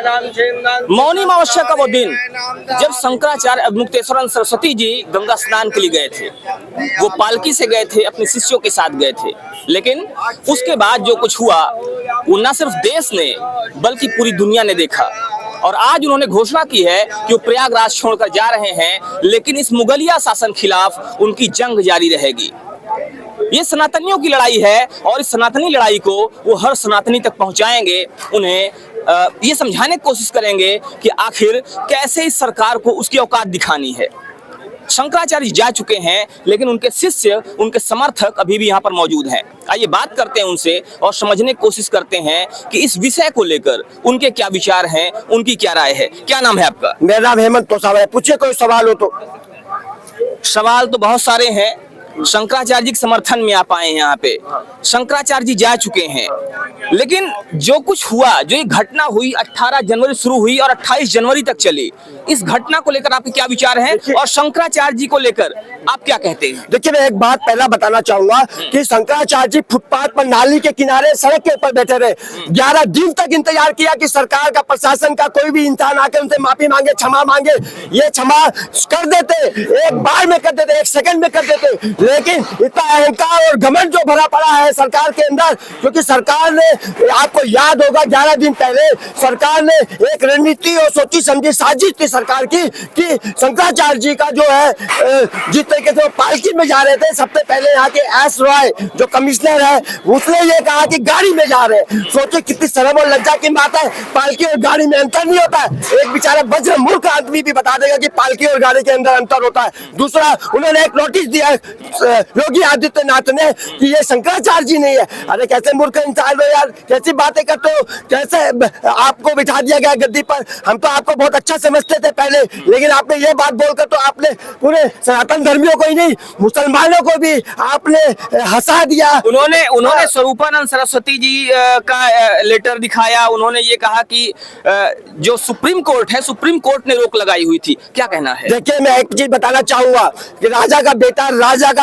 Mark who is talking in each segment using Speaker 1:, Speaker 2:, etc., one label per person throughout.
Speaker 1: मौनी अमावस्या का वो दिन जब शंकराचार्य अवमुक्तेश्वर सरस्वती जी गंगा स्नान के लिए गए थे। वो पालकी से गए थे, अपने शिष्यों के साथ गए थे, लेकिन उसके बाद जो कुछ हुआ वो न सिर्फ देश ने बल्कि पूरी दुनिया ने देखा। और आज उन्होंने घोषणा की है कि वो प्रयागराज छोड़कर जा रहे हैं, लेकिन इस मुगलिया शासन खिलाफ उनकी जंग जारी रहेगी। ये सनातनियों की लड़ाई है और इस सनातनी लड़ाई को वो हर सनातनी तक पहुंचाएंगे। उन्हें ये समझाने की कोशिश करेंगे कि आखिर कैसे इस सरकार को उसकी औकात दिखानी है। शंकराचार्य जा चुके हैं, लेकिन उनके शिष्य, उनके समर्थक अभी भी यहाँ पर मौजूद हैं। आइए बात करते हैं उनसे और समझने की कोशिश करते हैं कि इस विषय को लेकर उनके क्या विचार हैं, उनकी क्या राय है। क्या नाम है आपका?
Speaker 2: मेरा नाम हेमंत तोसावा है। पूछिए कोई सवाल हो तो।
Speaker 1: सवाल तो बहुत सारे हैं। शंकराचार्य जी के समर्थन में आप आए हैं यहाँ पे। शंकराचार्य जी जा चुके हैं, लेकिन जो कुछ हुआ, जो ये घटना हुई 18 जनवरी शुरू हुई और 28 जनवरी तक चली, इस घटना को लेकर आपके क्या विचार हैं और शंकराचार्य जी को लेकर आप क्या कहते हैं?
Speaker 2: देखिए, मैं एक बात पहला बताना चाहूंगा कि शंकराचार्य जी फुटपाथ पर, नाली के किनारे, सड़क के ऊपर बैठे रहे। 11 दिन तक इंतजार किया कि सरकार का, प्रशासन का कोई भी इंसान आकर उनसे माफी मांगे, क्षमा मांगे। ये क्षमा कर देते, एक बार में कर देते, एक सेकंड में कर देते, लेकिन इतना अहंकार और घमंड जो भरा पड़ा है सरकार के अंदर, क्योंकि सरकार ने, आपको याद होगा 11 दिन पहले सरकार ने एक रणनीति और सोची समझी साजिश थी सरकार की कि शंकराचार्य जी का जो है, जिस तरीके से वो पालकी में जा रहे थे, सबसे पहले यहाँ के एस रॉय जो कमिश्नर है, उसने ये कहा कि गाड़ी में जा रहे हैं। सोचिए कितनी शर्म और लज्जा की बात है। पालकी और गाड़ी में अंतर नहीं होता है। एक बेचारा वज्र मूर्ख आदमी भी बता देगा कि पालकी और गाड़ी के अंदर अंतर होता है। दूसरा, उन्होंने एक नोटिस दिया योगी आदित्यनाथ ने कि ये शंकराचार्य जी नहीं है। अरे कैसे मूर्ख इंसान हो यार, कैसी बातें करते हो, कैसे आपको बिठा दिया गया गद्दी पर। हम तो आपको बहुत अच्छा समझते थे पहले, लेकिन आपने ये बात बोलकर तो आपने पूरे सनातन धर्मियों को ही नहीं, मुसलमानों को भी आपने हंसा दिया।
Speaker 1: उन्होंने स्वरूपानंद सरस्वती जी का लेटर दिखाया। उन्होंने ये कहा कि जो सुप्रीम कोर्ट है, सुप्रीम कोर्ट ने रोक लगाई हुई थी। क्या कहना है?
Speaker 2: देखिए, मैं एक चीज बताना चाहूंगा कि राजा का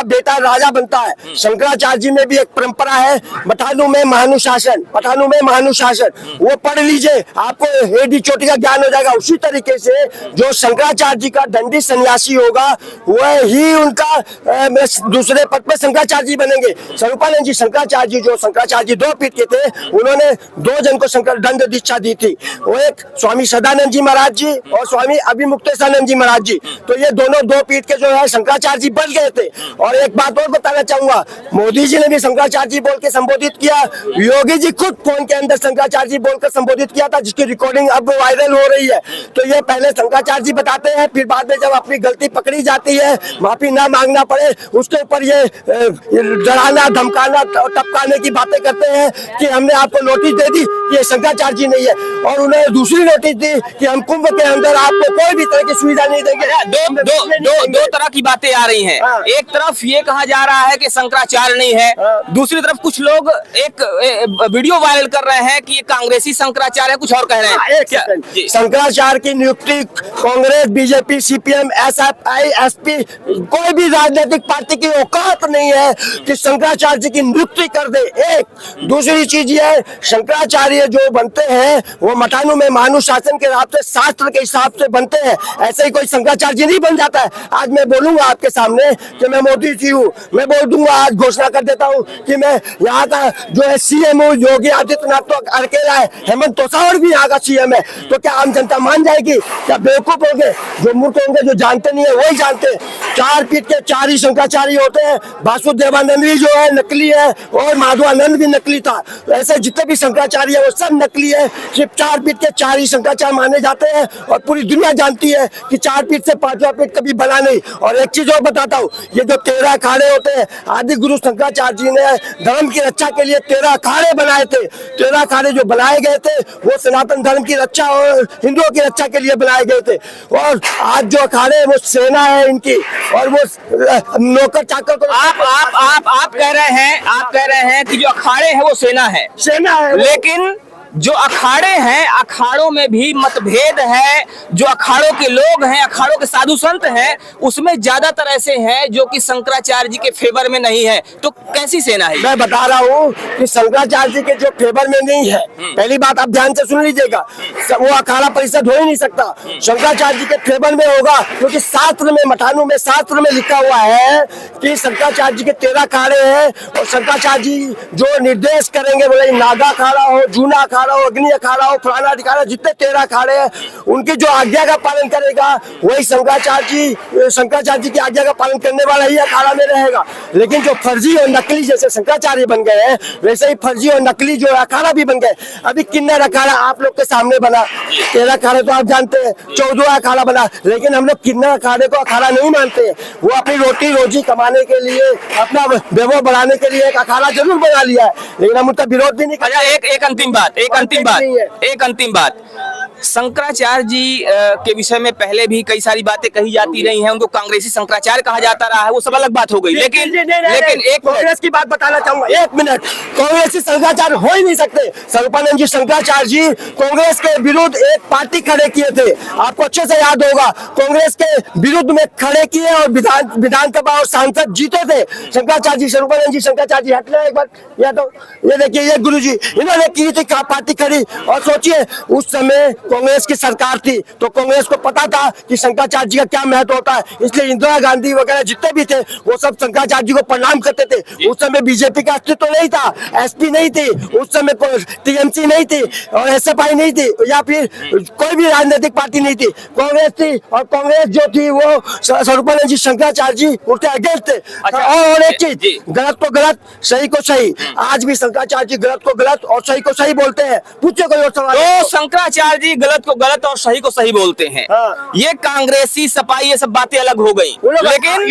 Speaker 2: बेटा राजा बनता है। शंकराचार्य जी में भी एक परंपरा है, पठानों में महानुशासन। वो पढ़ लीजिए, आपको हेडी चोटी का ज्ञान हो जाएगा। उसी तरीके से जो शंकराचार्य जी का दंडी सन्यासी होगा, वह ही उनका दूसरे पद पर शंकराचार्य जी बनेंगे। स्वरूपानंद जी शंकराचार्य जी, जो शंकराचार्य जी 2 पीठ के थे, उन्होंने 2 जन को शंकर दंड दीक्षा दी थी। वो एक स्वामी सदानंद जी महाराज जी और स्वामी अभिमुक्तेशानंद जी महाराज जी। तो ये दोनों 2 पीठ के जो है शंकराचार्य जी बन गए थे। और एक बात और बताना चाहूंगा, मोदी जी ने भी शंकराचार्य जी बोल के संबोधित किया। योगी जी खुद फोन के अंदर शंकराचार्य जी बोलकर संबोधित किया था, जिसकी रिकॉर्डिंग अब वायरल हो रही है। तो ये पहले शंकराचार्य जी बताते हैं, फिर बाद में जब अपनी गलती पकड़ी जाती है, माफी ना मांगना पड़े, उसके ऊपर ये डराना, धमकाना, टपकाने की बातें करते हैं कि हमने आपको नोटिस दे दी कि ये शंकराचार्य जी नहीं है। और उन्हें दूसरी नोटिस दी कि हम कुंभ के अंदर आपको कोई भी तरह की सुविधा नहीं देंगे।
Speaker 1: दो तरह की बातें आ रही हैं। एक तरफ ये कहा जा रहा है कि शंकराचार्य नहीं है, दूसरी तरफ कुछ लोग एक वीडियो वायरल कर रहे हैं कि ये कांग्रेसी शंकराचार्य है, कुछ और कह रहे हैं।
Speaker 2: शंकराचार्य की नियुक्ति Congress, BJP, CPM, SFI, SP, कोई भी राजनीतिक पार्टी की औकात नहीं है कि शंकराचार्य जी की नियुक्ति कर दे। एक दूसरी चीज ये है, शंकराचार्य जो बनते हैं वो मठानु में मानुशासन के हिसाब से, शास्त्र के हिसाब से बनते हैं। ऐसे ही कोई शंकराचार्य जी नहीं बन जाता है। आज मैं बोलूंगा आपके सामने कि मैं मोदी जी हूँ, मैं बोल दूंगा, आज घोषणा कर देता हूँ कि मैं यहाँ का जो है सीएम हूँ। योगी आदित्यनाथ तो अकेला है, हेमंत तोसावड़ भी यहाँ का सीएम है। तो क्या आम जनता मान जाएगी? क्या बेवकूफ होंगे? जो मूर्ख होंगे, जो जानते नहीं है वही जानते हैं। 4 पीठ के 4 ही शंकराचार्य होते हैं। वासुदेवानंद भी जो है नकली है और माधवानंद भी नकली था। ऐसे जितने भी शंकराचार्य है वो सब नकली है। सिर्फ 4 पीठ के 4 ही शंकराचार्य माने जाते हैं और पूरी दुनिया जानती है कि 4 पीठ से 5वां पीठ कभी बना नहीं। और एक चीज और बताता हूँ, ये जो 13 अखाड़े होते हैं, आदि गुरु शंकराचार्य जी ने धर्म की रक्षा के लिए 13 अखाड़े बनाए थे। 13 अखाड़े जो बनाए गए थे वो सनातन धर्म की रक्षा और हिंदुओं की रक्षा के लिए बनाए गए थे। और आज जो अखाड़े हैं वो सेना है इनकी, और वो नौकर चाकर को
Speaker 1: आप कह रहे हैं कि जो अखाड़े हैं वो सेना है,
Speaker 2: सेना है।
Speaker 1: लेकिन जो अखाड़े हैं, अखाड़ों में भी मतभेद है। जो अखाड़ों के लोग हैं, अखाड़ों के साधु संत हैं, उसमें ज्यादातर ऐसे हैं जो कि शंकराचार्य जी के फेवर में नहीं है। तो कैसी सेना है?
Speaker 2: मैं बता रहा हूँ कि शंकराचार्य जी के जो फेवर में नहीं है, पहली बात आप ध्यान से सुन लीजिएगा, वो अखाड़ा परिषद हो ही नहीं सकता। शंकराचार्य जी के फेवर में होगा, क्योंकि शास्त्र में, मठानु में, शास्त्र में लिखा हुआ है कि शंकराचार्य जी के 13 अखाड़े हैं और शंकराचार्य जी जो निर्देश करेंगे, बोले नागा अखाड़ा हो, जूना अखाड़ा हो, अग्नि अखाड़ा हो, फलाना अखाड़ा, जितने 13 अखाड़े हैं उनकी जो आज्ञा का पालन करेगा वही शंकराचार्य जी की आज्ञा का पालन करने वाला ही अखाड़ा में रहेगा। लेकिन जो फर्जी और नकली, जैसे शंकराचार्य बन गए हैं वैसे ही फर्जी और नकली जो अखाड़ा भी बन गए। अभी किन्नर अखाड़ा आप लोग के सामने बना, 13 अखाड़े तो आप जानते हैं, 14वां अखाड़ा बना, लेकिन हम लोग किन्नर अखाड़े को अखाड़ा नहीं मानते। वो अपनी रोटी रोजी कमाने के लिए, अपना वैभव बढ़ाने के लिए एक अखाड़ा जरूर बना लिया है, लेकिन हम उनका विरोध भी नहीं करते।
Speaker 1: एक अंतिम बात, शंकराचार्य जी के विषय में पहले भी कई सारी बातें कही जाती रही हैं। उनको कांग्रेसी शंकराचार्य कहा जाता रहा है, वो सब अलग बात हो गई। लेकिन एक
Speaker 2: कांग्रेस की बात बताना चाहूंगा, 1 मिनट। कांग्रेसी शंकराचार्य हो ही नहीं सकते। स्वरूपानंद जी शंकराचार्य जी कांग्रेस के विरुद्ध एक पार्टी खड़े किए थे, आपको अच्छे से याद होगा। कांग्रेस के विरुद्ध में खड़े किए और विधानसभा और सांसद जीते थे शंकराचार्य जी, स्वरूपानंद जी शंकराचार्य जी। हटना एक बार, या तो ये देखिए, ये गुरु जी इन्होंने की थी पार्टी खड़ी। और सोचिए उस समय कांग्रेस की सरकार थी, तो कांग्रेस को पता था कि शंकराचार्य जी का क्या महत्व होता है, इसलिए इंदिरा गांधी वगैरह जितने भी थे वो सब शंकराचार्य जी को प्रणाम करते थे। उस समय बीजेपी का अस्तित्व नहीं था, एसपी नहीं थी, उस समय टीएमसी नहीं थी और एसएफआई नहीं थी, या फिर कोई भी राजनीतिक पार्टी नहीं थी, कांग्रेस थी। और कांग्रेस जो थी वो स्वरूपानंद जी शंकराचार्य जी उनके अगेंस्ट थे। और एक चीज, गलत को गलत, सही को सही। आज भी शंकराचार्य जी गलत को गलत और सही को सही बोलते हैं। पूछे कोई और सवाल?
Speaker 1: तो शंकराचार्य जी गलत को गलत और सही को सही बोलते हैं। ये कांग्रेसी सपाई ये सब बातें अलग हो गई। लेकिन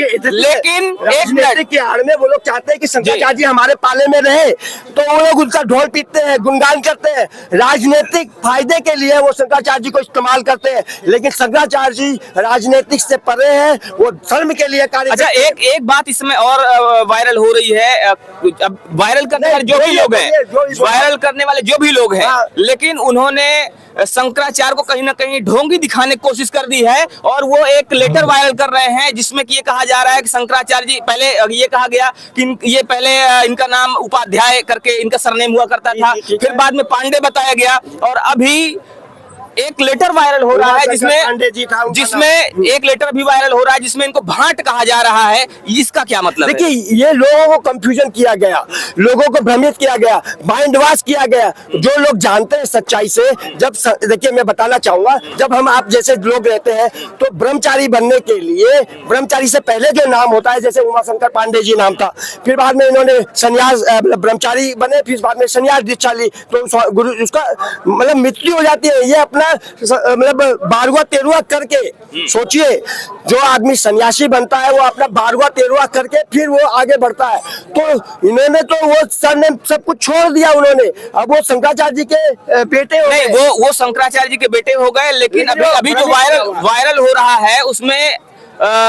Speaker 1: एक मिनट
Speaker 2: की आड़ में वो लोग चाहते हैं कि शंकराचार्य जी हमारे पाले में रहे, तो वो लोग उनका ढोल पीटते हैं, गुणगान करते हैं, राजनीतिक फायदे के लिए वो शंकराचार्य जी को इस्तेमाल करते हैं। लेकिन शंकराचार्य जी राजनीतिक से परे हैं, वो धर्म के लिए कार्य।
Speaker 1: अच्छा, एक बात इसमें और वायरल हो रही है। अब वायरल करने वाले जो भी लोग हैं, लेकिन उन्होंने शंकराचार्य को कहीं ना कहीं ढोंगी दिखाने की कोशिश कर दी है। और वो एक लेटर वायरल कर रहे हैं जिसमें कि ये कहा जा रहा है कि शंकराचार्य जी, पहले ये कहा गया कि ये पहले इनका नाम उपाध्याय करके इनका सरनेम हुआ करता था, फिर बाद में पांडे बताया गया, और अभी एक लेटर वायरल हो रहा है जिसमें एक लेटर भी वायरल हो रहा है जिसमें इनको भाट कहा जा रहा है। इसका क्या मतलब है?
Speaker 2: देखिए, ये लोगों को कंफ्यूजन किया गया, लोगों को भ्रमित किया गया, माइंड वॉश किया गया। जो लोग जानते हैं सच्चाई से, जब देखिए मैं बताना चाहूंगा, जब हम आप जैसे लोग रहते हैं तो ब्रह्मचारी बनने के लिए, ब्रह्मचारी से पहले जो नाम होता है, जैसे उमाशंकर पांडे जी नाम था, फिर बाद में इन्होंने संन्यास ब्रह्मचारी बने, फिर बाद में संन्यास दीक्षा ली, तो गुरु उसका मतलब मृत्यु हो जाती है। ये अपना मतलब 12वां 13वां करके, सोचिए जो आदमी सन्यासी बनता है वो अपना 12वां 13वां करके फिर वो आगे बढ़ता है। तो इन्होंने तो वो सरनेम सब कुछ छोड़ दिया उन्होंने, अब वो शंकराचार्य जी के बेटे हो गए।
Speaker 1: वो शंकराचार्य जी के बेटे हो गए। लेकिन अभी जो वायरल हो रहा है उसमें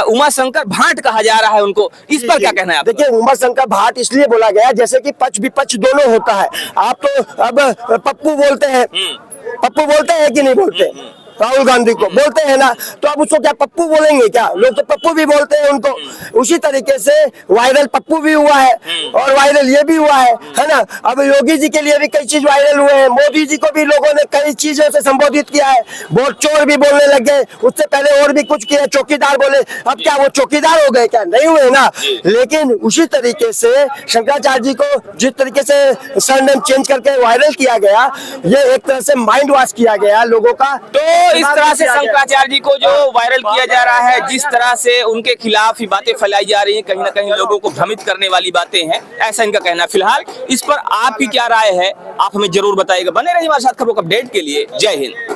Speaker 1: उमाशंकर भाट कहा जा रहा है उनको, इस पर क्या कहना है?
Speaker 2: देखिए, उमाशंकर भाट इसलिए बोला गया जैसे कि पक्ष विपक्ष दोनों होता है। आप तो अब पप्पू बोलते हैं, पप्पू बोलते हैं कि नहीं बोलते? राहुल गांधी को बोलते हैं ना, तो अब उसको क्या पप्पू बोलेंगे क्या? लोग तो पप्पू भी बोलते हैं उनको। उसी तरीके से वायरल पप्पू भी हुआ है और वायरल ये भी हुआ है ना। अब योगी जी के लिए भी कई चीज वायरल हुए हैं, मोदी जी को भी लोगों ने कई चीजों से संबोधित किया है, बहुत चोर भी बोलने लग गए, उससे पहले और भी कुछ किया, चौकीदार बोले। अब क्या वो चौकीदार हो गए क्या? नहीं हुए ना। लेकिन उसी तरीके से शंकराचार्य जी को जिस तरीके से सरनेम चेंज करके वायरल किया गया, ये एक तरह से माइंड वॉश किया गया लोगों का।
Speaker 1: तो इस तरह से शंकराचार्य जी को जो वायरल किया जा रहा है, जिस तरह से उनके खिलाफ ही बातें फैलाई जा रही हैं, कहीं ना कहीं लोगों को भ्रमित करने वाली बातें हैं, ऐसा इनका कहना है। फिलहाल इस पर आपकी क्या राय है, आप हमें जरूर बताइएगा। बने रहिए हमारे साथ खबरों का अपडेट के लिए। जय हिंद।